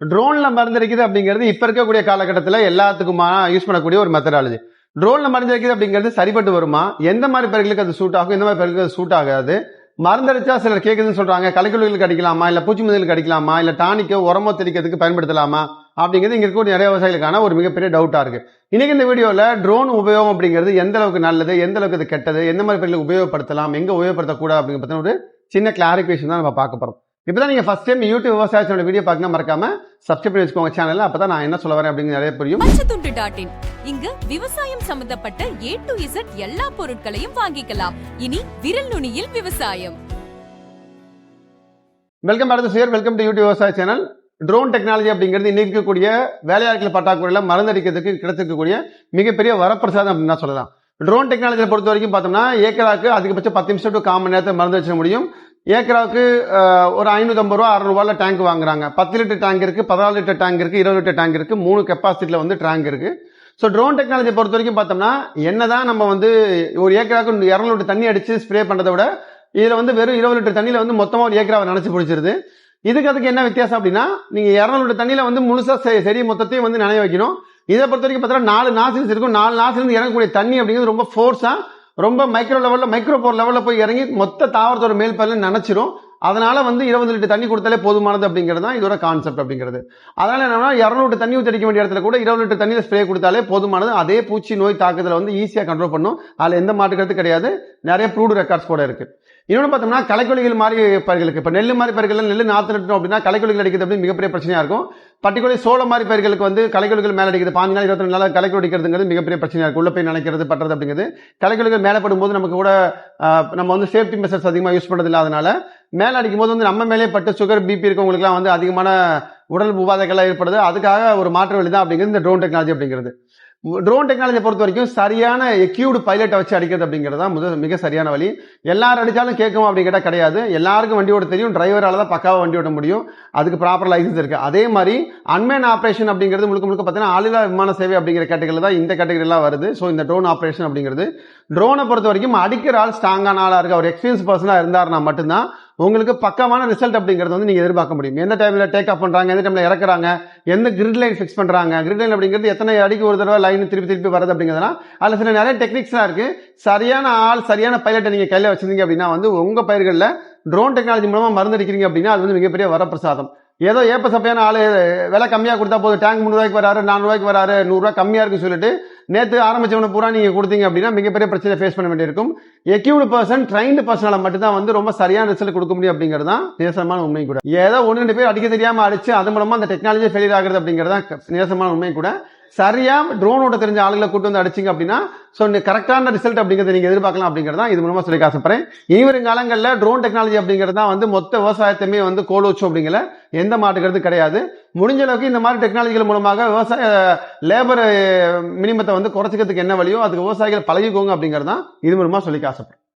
ட்ரோன்ல மருந்தடிக்குது அப்படிங்கிறது இப்ப இருக்கக்கூடிய காலகட்டத்தில் எல்லாத்துக்குமா யூஸ் பண்ணக்கூடிய ஒரு மெத்தடாலஜி. ட்ரோன்ல மருந்தடிக்குது அப்படிங்கிறது சரிப்பட்டு வருமா? எந்த மாதிரி பயிர்களுக்கு அது சூட் ஆகும், எந்த மாதிரி பயிர்களுக்கு அது சூட் ஆகாது? மருந்தடிச்சா சிலர் கேட்குதுன்னு சொல்றாங்க, களைக்கொல்லிகளுக்கு அடிக்கலாமா, இல்ல பூச்சி மருந்துகளுக்கு அடிக்கலாமா, இல்ல டானிக்கோ உரமோ தெளிக்கிறதுக்கு பயன்படுத்தலாமா அப்படிங்கிறது இங்க இருக்கக்கூடிய நிறைய விவசாயிகளுக்கான ஒரு மிகப்பெரிய டவுட்டா இருக்கு. இன்னைக்கு இந்த வீடியோல ட்ரோன் உபயோகம் அப்படிங்கிறது எந்த அளவுக்கு நல்லது, எந்த அளவுக்கு இது கெட்டது, எந்த மாதிரி பயிர்களுக்கு உபயோகப்படுத்தலாம், எங்க உபயோகப்படுத்தக்கூடாது அப்படிங்கிற பத்தின ஒரு சின்ன கிளாரிபிகேஷன் தான் நம்ம பார்க்க போறோம். இப்பதான் நீங்க ஃபர்ஸ்ட் டைம் யூடியூப் விவசாயத்தோட வீடியோ பார்க்கணும் மறக்காம சப்ஸ்கிரைப் பண்ணி வச்சுக்கோங்க சேனல்ல. அப்பதான் நான் என்ன சொல்ல வரேன் அப்படிங்கிறது நிறைய புரியும். பச்சைத்துண்டு.in இங்க விவசாயம் சம்பந்தப்பட்ட A to Z எல்லா பொருட்களையும் வாங்கிக்கலாம். இனி விரல் நுனியில் விவசாயம். Welcome back to share, welcome to YouTube விவசாய சேனல். ட்ரோன் டெக்னாலஜி அப்படிங்கிறது இன்னைக்கு இருக்கக்கூடிய வேலையாட்கள் பற்றாக்குறையில மருந்தடிக்கிறதுக்கு கிடைச்சிருக்கக்கூடிய மிகப்பெரிய வரப்பிரசாதம் அப்படின்னு தான் சொல்லலாம். ட்ரோன் டெக்னாலஜியை பொறுத்த வரைக்கும் பார்த்தோம்னா ஏக்கராக்கு அதிகபட்சம் 10 நிமிஷம் டு 1/4 மணி நேரத்தை மருந்து வச்சிட முடியும். ஏக்கராவுக்கு ஒரு 550 ரூபா 600 ரூபாயில டேங்க் வாங்குறாங்க. 10 லிட்டர் டேங்க் இருக்கு, 14 லிட்டர் டேங்க் இருக்கு, 20 லிட்டர் டேங்க் இருக்கு, 3 கெப்பாசிட்டில வந்து டேங்க் இருக்கு. ஸோ ட்ரோன் டெக்னாலஜி பொறுத்த வரைக்கும் பார்த்தோம்னா என்னதான் நம்ம வந்து ஒரு ஏக்கராவுக்கு 200 லிட்டர் தண்ணி அடிச்சு ஸ்ப்ரே பண்றதை விட இதுல வந்து வெறும் 20 லிட்டர் தண்ணியில வந்து மொத்தமா ஒரு ஏக்கராவை நினைச்சு பிடிச்சிருது. அதுக்கு என்ன வித்தியாசம் அப்படின்னா, நீங்க 200 லிட்டர் தண்ணியில வந்து முழுசா சரி மொத்தத்தையும் வந்து நனைய வைக்கணும். இதை பொறுத்த வரைக்கும் பார்த்தோம்னா 4 நாசில்ஸ் இருக்கும். 4 நாசிலிருந்து இறங்கக்கூடிய தண்ணி அப்படிங்கிறது ரொம்ப ஃபோர்ஸா, ரொம்ப மைக்ரோ போர் லெவல்ல போய் இறங்கி மொத்த தாவரத்தோட மேல் பயில நினைச்சிரும். அதனால வந்து 20 லிட்டர் தண்ணி கொடுத்தாலே போதுமானது அப்படிங்கிறது தான் இதோட கான்செப்ட் அப்படிங்கிறது. அதனால என்னன்னா 200 லிட்டர் தண்ணி ஊற்றி அடிக்க வேண்டிய இடத்துல கூட 20 லிட்டர் தண்ணியில ஸ்ப்ரே கொடுத்தாலே போதுமானது. அதே பூச்சி நோய் தாக்குதலை வந்து ஈஸியா கண்ட்ரோல் பண்ணும். அதுல எந்த மாற்றுக்கிறது கிடையாது. நிறைய ப்ரூவ்டு ரெக்கார்ட்ஸ் கூட இருக்கு. இன்னொன்று பார்த்தோம்னா களைக்கொல்லிகள் மாதிரி பயிர்களுக்கு, இப்ப நெல் மாதிரி பயிர்கள் நெல் நாத்து நட்டணும் அப்படின்னா களைக்கொல்லிகள் அடிக்கிறது அப்படின்னு மிகப்பெரிய பிரச்சனையா இருக்கும். பர்டிகுலர் சோளம் மாதிரி பயிர்களுக்கு வந்து களைக்கொல்லிகள் மேல அடிக்கிறது 5 நாள் 22 நாள் களைக்கொல்லி அடிக்கிறதுங்கிறது மிகப்பெரிய பிரச்சனையா இருக்கும். உள்ள போய் நினைக்கிறது பண்றது அப்படிங்கிறது களைக்கொல்லிகள் மேல படும்போது நமக்கு கூட நம்ம வந்து சேஃப்டி மெஷர்ஸ் அதிகமாக யூஸ் பண்றது இல்லாதனால மேல அடிக்கும் போது வந்து நம்ம மேலே பட்டு சுகர் பிபி இருக்கவங்களுக்கு எல்லாம் வந்து அதிகமான உடல் உபாதைகள்லாம் ஏற்படுது. அதுக்காக ஒரு மாற்று வழி தான் அப்படிங்கிறது இந்த ட்ரோன் டெக்னாலஜி அப்படிங்கிறது. ட்ரோன் டெக்னாலஜியை பொறுத்த வரைக்கும் சரியான எக்யூப்டு பைலட்டை வச்சு அடிக்கிறது அப்படிங்கிறது தான் மிக சரியான வழி. எல்லாரும் அடிச்சாலும் கேட்கும் அப்படி கேட்டால் கிடையாது. எல்லாருக்கும் வண்டி ஓட்ட தெரியும், டிரைவரால தான் பக்காவா வண்டி ஓட்ட முடியும். அதுக்கு ப்ராப்பர் லைசன்ஸ் இருக்கு. அதே மாதிரி அன்மேன் ஆபரேஷன் அப்படிங்கிறது முழுக்க பார்த்தீங்கன்னா ஆளில்லா விமான சேவை அப்படிங்கிற கேட்டகரியில் தான் இந்த கேட்டகரி எல்லாம் வருது. ஸோ இந்த ட்ரோன் ஆபரேஷன் அப்படிங்கிறது ட்ரோனை பொறுத்த வரைக்கும் அடிக்கிற ஆள் ஸ்ட்ராங்கான ஆளா இருக்கு, அவர் எக்ஸ்பீரியன்ஸ் பர்சனா இருந்தாருன்னா மட்டும்தான் உங்களுக்கு பக்கமான ரிசல்ட் அப்படிங்கிறது வந்து நீங்க எதிர்பார்க்க முடியும். எந்த டைம்ல டேக் ஆஃப் பண்றாங்க, எந்த டைம்ல இறக்குறாங்க, எந்த கிரிட் லைன் ஃபிக்ஸ் பண்றாங்க, கிரிட் லைன் அப்படிங்கிறது எத்தனை அடிக்கு ஒரு தடவை லைன் திருப்பி வருது அப்படிங்கிறதுனா அதுல சில நிறைய டெக்னிக்ஸ்லாம் இருக்கு. சரியான ஆள் சரியான பைலட்டை நீங்க கையில வச்சிருந்தீங்க அப்படின்னா வந்து உங்க பயிர்களில் ட்ரோன் டெக்னாலஜி மூலமா மருந்தடிக்கிறீங்க அப்படின்னா அது வந்து மிகப்பெரிய வரப்பிரசாதம். ஏதோ சப்பையான ஆளு விலை கம்மியா கொடுத்தா போதும், டேங்க் 3 ரூபாய்க்கு வராரு, 4 ரூபாய்க்கு வராரு, 100 ரூபாய் கம்மியா இருக்கு சொல்லிட்டு நேற்று ஆரம்பிச்சவன பூரா நீங்க கொடுத்தீங்க அப்படின்னா மிகப்பெரிய பிரச்சனை ஃபேஸ் பண்ண வேண்டியிருக்கும். எக்யூப்டு பர்சன், ட்ரைன்டு பர்சனால மட்டும்தான் வந்து ரொம்ப சரியான ரிசல்ட் கொடுக்க முடியும் அப்படிங்கிறது தான் நேசமான உண்மை கூட. ஏதோ 1-2 பேர் அடிக்க தெரியாம அடிச்சு அது மூலமா அந்த டெக்னாலஜி ஃபெயிலியர் ஆகுறது அப்படிங்கிறது தான் நேசமான உண்மை கூட. சரியா ட்ரோனோட தெரிஞ்ச ஆளுகளை கூட்டு வந்து அடிச்சிங்க அப்படின்னா கரெக்டான ரிசல்ட் அப்படிங்கிறத நீங்க எதிர்பார்க்கலாம் அப்படிங்கிறதா இது மூலமா சொல்லி ஆசைப்படுறேன். இனிவரும் காலங்களில் ட்ரோன் டெக்னாலஜி அப்படிங்கிறது தான் வந்து மொத்த விவசாயத்தையுமே வந்து கோலோச்சும் அப்படிங்கிற எந்த மாட்டுக்கிறது கிடையாது. முடிஞ்ச அளவுக்கு இந்த மாதிரி டெக்னாலஜிகள் மூலமாக விவசாய லேபர் மினிமத்தை வந்து குறைச்சிக்கிறதுக்கு என்ன வழியோ அதுக்கு விவசாயிகள் பழகிக்கோங்க அப்படிங்கிறது தான் இது மூலமா சொல்லி ஆசைப்படுறேன்.